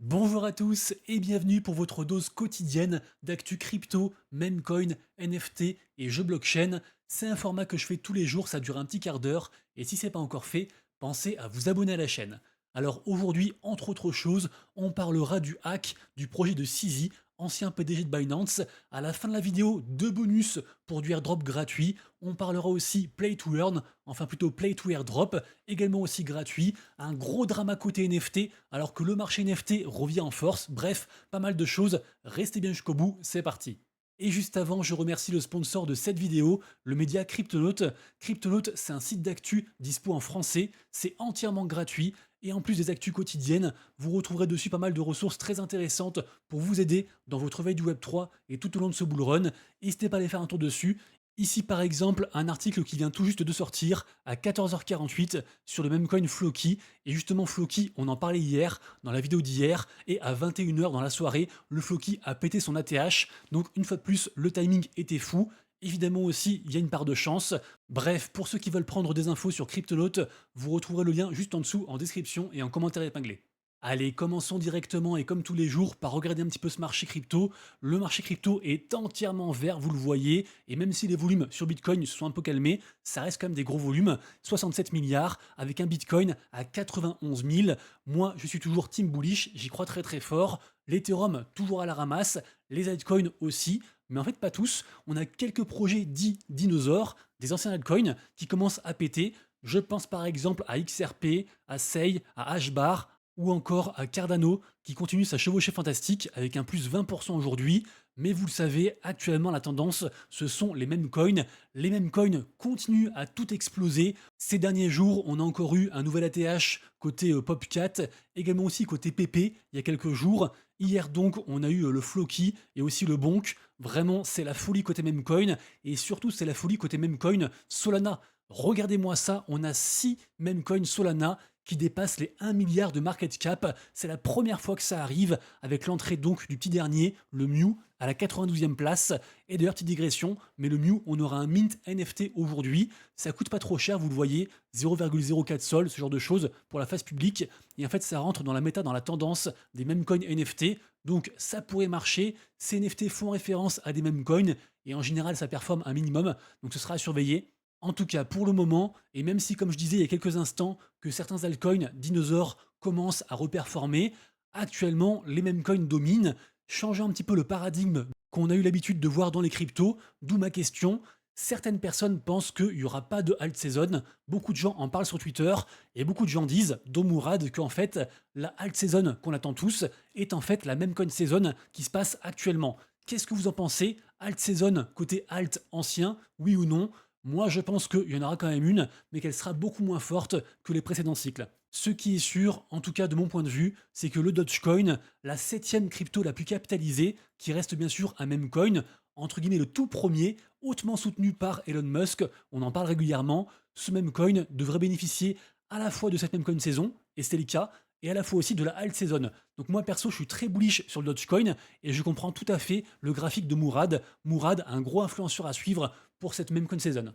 Bonjour à tous et bienvenue pour votre dose quotidienne d'actu crypto, memecoin, NFT et jeux blockchain. C'est un format que je fais tous les jours, ça dure un petit quart d'heure et si c'est pas encore fait, pensez à vous abonner à la chaîne. Alors aujourd'hui, entre autres choses, on parlera du hack du projet de CZ, ancien PDG de Binance. À la fin de la vidéo, deux bonus pour du airdrop gratuit. On parlera aussi Play to Earn, enfin plutôt Play to Airdrop, également aussi gratuit. Un gros drama côté NFT, alors que le marché NFT revient en force. Bref, pas mal de choses. Restez bien jusqu'au bout, c'est parti. Et juste avant, je remercie le sponsor de cette vidéo, le média Cryptonaut. Cryptonaut, c'est un site d'actu dispo en français, c'est entièrement gratuit, et en plus des actus quotidiennes, vous retrouverez dessus pas mal de ressources très intéressantes pour vous aider dans votre veille du Web3 et tout au long de ce bull run. N'hésitez pas à aller faire un tour dessus. Ici par exemple un article qui vient tout juste de sortir à 14h48 sur le memecoin Floki. Et justement Floki, on en parlait hier dans la vidéo d'hier et à 21h dans la soirée, le Floki a pété son ATH. Donc une fois de plus, le timing était fou. Évidemment aussi, il y a une part de chance. Bref, pour ceux qui veulent prendre des infos sur Cryptonaut, vous retrouverez le lien juste en dessous en description et en commentaire épinglé. Allez, commençons directement et comme tous les jours par regarder un petit peu ce marché crypto. Le marché crypto est entièrement vert, vous le voyez, et même si les volumes sur Bitcoin se sont un peu calmés, ça reste quand même des gros volumes, 67 milliards, avec un Bitcoin à 91 000. Moi, je suis toujours team bullish, j'y crois très très fort. L'Ethereum, toujours à la ramasse, les altcoins aussi, mais en fait pas tous. On a quelques projets dits dinosaures, des anciens altcoins, qui commencent à péter. Je pense par exemple à XRP, à SEI, à HBAR, ou encore à Cardano qui continue sa chevauchée fantastique avec un plus 20% aujourd'hui. Mais vous le savez, actuellement la tendance, ce sont les mêmes coins. Les mêmes coins continuent à tout exploser. Ces derniers jours, on a encore eu un nouvel ATH côté Popcat, également aussi côté PP il y a quelques jours. Hier donc, on a eu le Floki et aussi le Bonk. Vraiment, c'est la folie côté memecoin et surtout c'est la folie côté memecoin Solana. Regardez-moi ça, on a 6 memecoins Solana qui dépasse les 1 milliard de market cap. C'est la première fois que ça arrive avec l'entrée donc du petit dernier, le Mew, à la 92e place. Et d'ailleurs, petite digression, mais le Mew, on aura un mint NFT aujourd'hui. Ça coûte pas trop cher, vous le voyez, 0,04 sol, ce genre de choses pour la phase publique. Et en fait, ça rentre dans la méta, dans la tendance des meme coins NFT. Donc ça pourrait marcher. Ces NFT font référence à des meme coins et en général, ça performe un minimum. Donc ce sera à surveiller. En tout cas, pour le moment, et même si, comme je disais il y a quelques instants, que certains altcoins dinosaures commencent à reperformer, actuellement, les mêmes coins dominent, changeant un petit peu le paradigme qu'on a eu l'habitude de voir dans les cryptos, d'où ma question. Certaines personnes pensent qu'il n'y aura pas de alt season, beaucoup de gens en parlent sur Twitter, et beaucoup de gens disent, dont Mourad, qu'en fait, la alt season qu'on attend tous est en fait la même coin season qui se passe actuellement. Qu'est-ce que vous en pensez? Alt season côté alt ancien, oui ou non? Moi, je pense qu'il y en aura quand même une, mais qu'elle sera beaucoup moins forte que les précédents cycles. Ce qui est sûr, en tout cas de mon point de vue, c'est que le Dogecoin, la septième crypto la plus capitalisée, qui reste bien sûr un meme coin, entre guillemets le tout premier, hautement soutenu par Elon Musk, on en parle régulièrement, ce meme coin devrait bénéficier à la fois de cette meme coin saison, et c'est le cas, et à la fois aussi de la alt season. Donc moi perso, je suis très bullish sur le Dogecoin et je comprends tout à fait le graphique de Mourad. Mourad, un gros influenceur à suivre pour cette même coin season.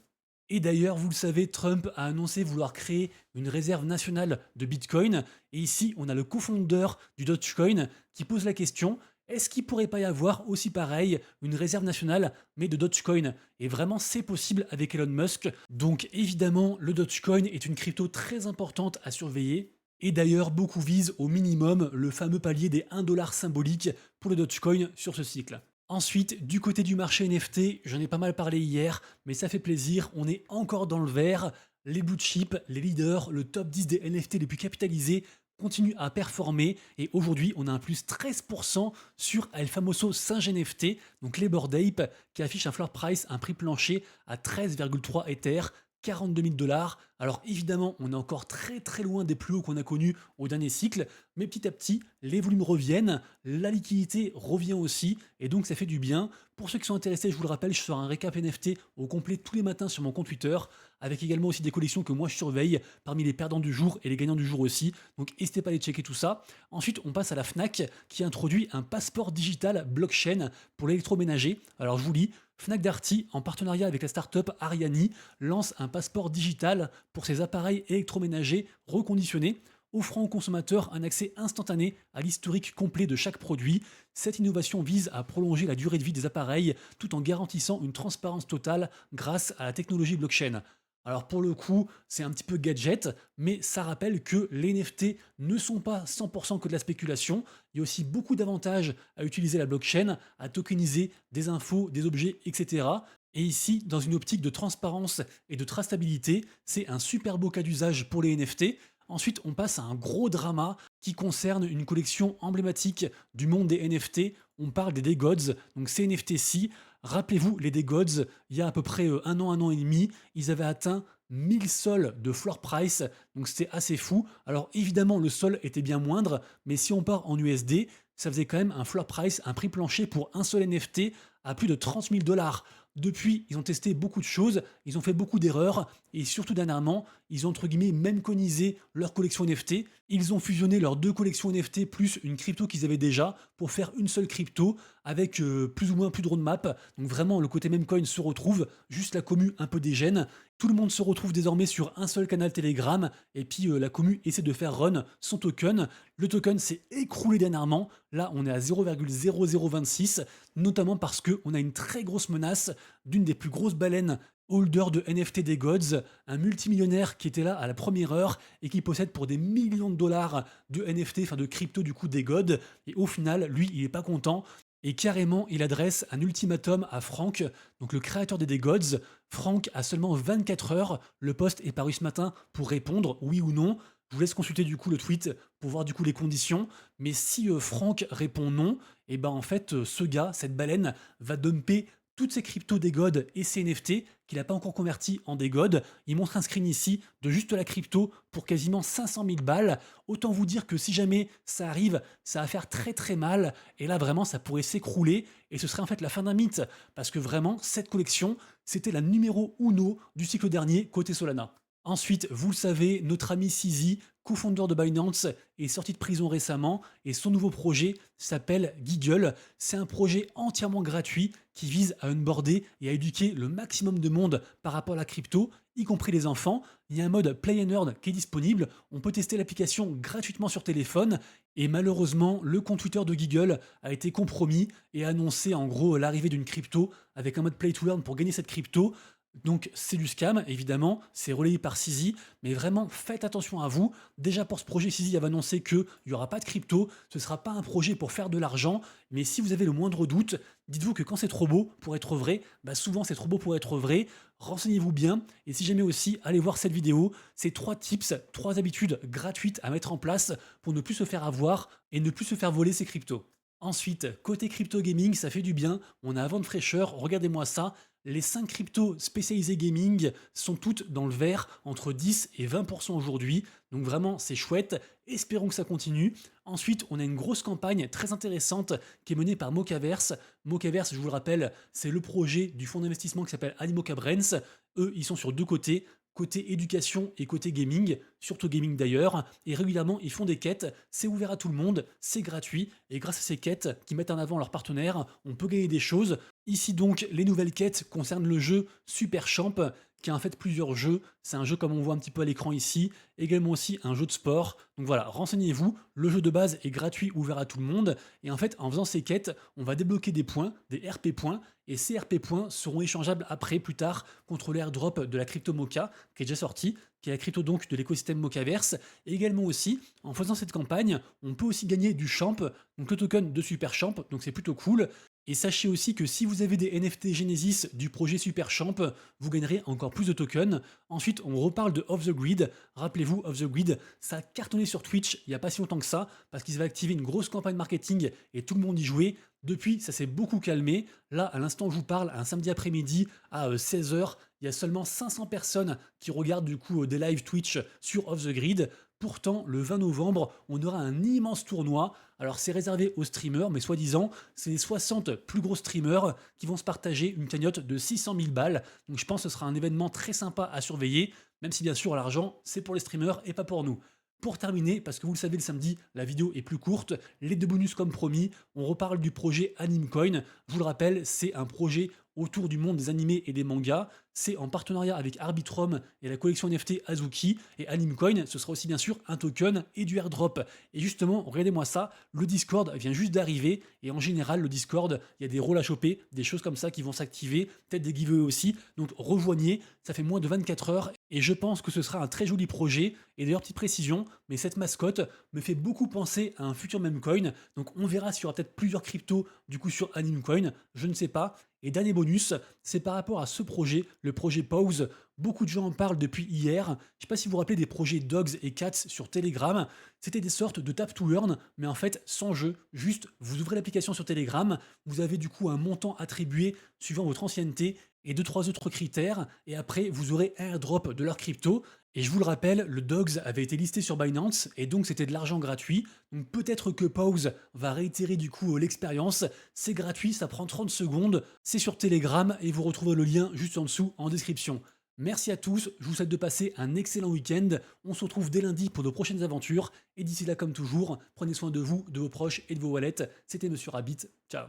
Et d'ailleurs, vous le savez, Trump a annoncé vouloir créer une réserve nationale de Bitcoin. Et ici, on a le cofondeur du Dogecoin qui pose la question, est-ce qu'il pourrait pas y avoir aussi pareil une réserve nationale mais de Dogecoin? Et vraiment, c'est possible avec Elon Musk. Donc évidemment, le Dogecoin est une crypto très importante à surveiller. Et d'ailleurs, beaucoup visent au minimum le fameux palier des 1 $ symbolique pour le Dogecoin sur ce cycle. Ensuite, du côté du marché NFT, j'en ai pas mal parlé hier, mais ça fait plaisir, on est encore dans le vert. Les blue chips, les leaders, le top 10 des NFT les plus capitalisés continuent à performer et aujourd'hui on a un plus 13% sur El Famoso Singe NFT, donc les Bored Ape, qui affiche un floor price, un prix plancher à 13,3 Ether, 42 000 dollars. Alors évidemment, on est encore très très loin des plus hauts qu'on a connus au dernier cycle, mais petit à petit, les volumes reviennent, la liquidité revient aussi, et donc ça fait du bien. Pour ceux qui sont intéressés, je vous le rappelle, je ferai un récap NFT au complet tous les matins sur mon compte Twitter, avec également aussi des collections que moi je surveille, parmi les perdants du jour et les gagnants du jour aussi, donc n'hésitez pas à aller checker tout ça. Ensuite, on passe à la Fnac, qui introduit un passeport digital blockchain pour l'électroménager. Alors je vous lis, Fnac Darty, en partenariat avec la startup Ariani, lance un passeport digital pour ses appareils électroménagers reconditionnés. offrant aux consommateurs un accès instantané à l'historique complet de chaque produit. Cette innovation vise à prolonger la durée de vie des appareils tout en garantissant une transparence totale grâce à la technologie blockchain. Alors pour le coup, c'est un petit peu gadget, mais ça rappelle que les NFT ne sont pas 100% que de la spéculation. Il y a aussi beaucoup d'avantages à utiliser la blockchain, à tokeniser des infos, des objets, etc. Et ici, dans une optique de transparence et de traçabilité, c'est un super beau cas d'usage pour les NFT. Ensuite, on passe à un gros drama qui concerne une collection emblématique du monde des NFT. On parle des DeGods, donc ces NFT-ci. Rappelez-vous, les DeGods, il y a à peu près un an et demi, ils avaient atteint 1000 sols de floor price, donc c'était assez fou. Alors évidemment, le sol était bien moindre, mais si on part en USD, ça faisait quand même un floor price, un prix plancher pour un seul NFT à plus de 30 000 dollars. Depuis, ils ont testé beaucoup de choses, ils ont fait beaucoup d'erreurs, et surtout dernièrement, ils ont entre guillemets même conisé leur collection NFT. Ils ont fusionné leurs deux collections NFT plus une crypto qu'ils avaient déjà pour faire une seule crypto avec plus ou moins plus de roadmap. Donc vraiment, le côté Memecoin se retrouve, juste la commu un peu dégène. Tout le monde se retrouve désormais sur un seul canal Telegram, et puis la commu essaie de faire run son token. Le token s'est écroulé dernièrement, là on est à 0,0026, notamment parce qu'on a une très grosse menace d'une des plus grosses baleines holder de NFT des Gods, un multimillionnaire qui était là à la première heure et qui possède pour des millions de dollars de NFT, enfin de crypto du coup des Gods, et au final, lui, il est pas content, et carrément, il adresse un ultimatum à Frank, donc le créateur des Gods. Frank a seulement 24 heures, le post est paru ce matin pour répondre, oui ou non. Je vous laisse consulter du coup le tweet pour voir du coup les conditions, mais si Frank répond non, et ben en fait ce gars, cette baleine, va dumper toutes ces cryptos des gods et ces NFT qu'il n'a pas encore convertis en des gods. Il montre un screen ici de juste la crypto pour quasiment 500 000 balles. Autant vous dire que si jamais ça arrive, ça va faire très très mal. Et là vraiment, ça pourrait s'écrouler et ce serait en fait la fin d'un mythe. Parce que vraiment, cette collection, c'était la numéro uno du cycle dernier côté Solana. Ensuite, vous le savez, notre ami CZ, co-founder de Binance, est sorti de prison récemment et son nouveau projet s'appelle Giggle. C'est un projet entièrement gratuit qui vise à onboarder et à éduquer le maximum de monde par rapport à la crypto, y compris les enfants. Il y a un mode Play and Earn qui est disponible. On peut tester l'application gratuitement sur téléphone. Et malheureusement, le compte Twitter de Giggle a été compromis et a annoncé en gros l'arrivée d'une crypto avec un mode Play to Earn pour gagner cette crypto. Donc c'est du scam, évidemment, c'est relayé par CZ, mais vraiment faites attention à vous. Déjà pour ce projet, CZ avait annoncé qu'il n'y aura pas de crypto, ce ne sera pas un projet pour faire de l'argent, mais si vous avez le moindre doute, dites-vous que quand c'est trop beau pour être vrai, bah souvent c'est trop beau pour être vrai, renseignez-vous bien, et si jamais aussi, allez voir cette vidéo, c'est 3 tips, 3 habitudes gratuites à mettre en place pour ne plus se faire avoir et ne plus se faire voler ses cryptos. Ensuite, côté crypto gaming, ça fait du bien, on a un vent de fraîcheur, regardez-moi ça, les 5 cryptos spécialisées gaming sont toutes dans le vert, entre 10 et 20% aujourd'hui, donc vraiment c'est chouette, espérons que ça continue. Ensuite, on a une grosse campagne très intéressante qui est menée par Mocaverse. Mocaverse, je vous le rappelle, c'est le projet du fonds d'investissement qui s'appelle Animoca Brands. Eux, ils sont sur deux côtés, côté éducation et côté gaming, surtout gaming d'ailleurs, et régulièrement ils font des quêtes, c'est ouvert à tout le monde, c'est gratuit, et grâce à ces quêtes qui mettent en avant leurs partenaires, on peut gagner des choses. Ici donc, les nouvelles quêtes concernent le jeu Super Champ, qui a en fait plusieurs jeux, c'est un jeu comme on voit un petit peu à l'écran ici, également aussi un jeu de sport, donc voilà, renseignez-vous, le jeu de base est gratuit, ouvert à tout le monde, et en fait en faisant ces quêtes, on va débloquer des points, des RP points, et ces RP points seront échangeables après, plus tard, contre l'airdrop de la crypto Mocha, qui est déjà sortie, qui est la crypto donc de l'écosystème Mocaverse. Et également aussi, en faisant cette campagne, on peut aussi gagner du champ, donc le token de Super Champ, donc c'est plutôt cool. Et sachez aussi que si vous avez des NFT Genesis du projet Super Champ, vous gagnerez encore plus de tokens. Ensuite, on reparle de Off the Grid. Rappelez-vous, Off the Grid, ça a cartonné sur Twitch il n'y a pas si longtemps que ça, parce qu'ils avaient activé une grosse campagne marketing et tout le monde y jouait. Depuis, ça s'est beaucoup calmé. Là, à l'instant où je vous parle, un samedi après-midi à 16h, il y a seulement 500 personnes qui regardent du coup des live Twitch sur Off the Grid. Pourtant, le 20 novembre, on aura un immense tournoi. Alors, c'est réservé aux streamers, mais soi-disant, c'est les 60 plus gros streamers qui vont se partager une cagnotte de 600 000 balles. Donc, je pense que ce sera un événement très sympa à surveiller, même si bien sûr, l'argent, c'est pour les streamers et pas pour nous. Pour terminer, parce que vous le savez, le samedi, la vidéo est plus courte, les deux bonus comme promis, on reparle du projet Animecoin. Je vous le rappelle, c'est un projet autour du monde des animés et des mangas. C'est en partenariat avec Arbitrum et la collection NFT Azuki. Et Animecoin, ce sera aussi bien sûr un token et du airdrop. Et justement, regardez-moi ça, le Discord vient juste d'arriver. Et en général, le Discord, il y a des rôles à choper, des choses comme ça qui vont s'activer, peut-être des giveaways aussi. Donc rejoignez, ça fait moins de 24 heures. Et je pense que ce sera un très joli projet. Et d'ailleurs, petite précision, mais cette mascotte me fait beaucoup penser à un futur memecoin. Donc on verra s'il y aura peut-être plusieurs cryptos du coup sur Animecoin, je ne sais pas. Et dernier bonus, c'est par rapport à ce projet, le projet Pause. Beaucoup de gens en parlent depuis hier. Je ne sais pas si vous vous rappelez des projets Dogs et Cats sur Telegram. C'était des sortes de tap to earn, mais en fait sans jeu. Juste, vous ouvrez l'application sur Telegram, vous avez du coup un montant attribué suivant votre ancienneté et 2-3 autres critères, et après vous aurez un airdrop de leur crypto. Et je vous le rappelle, le Dogs avait été listé sur Binance, et donc c'était de l'argent gratuit. Donc peut-être que Pause va réitérer du coup l'expérience. C'est gratuit, ça prend 30 secondes, c'est sur Telegram, et vous retrouverez le lien juste en dessous en description. Merci à tous, je vous souhaite de passer un excellent week-end. On se retrouve dès lundi pour de prochaines aventures. Et d'ici là, comme toujours, prenez soin de vous, de vos proches et de vos wallets. C'était Monsieur Rabbit. Ciao.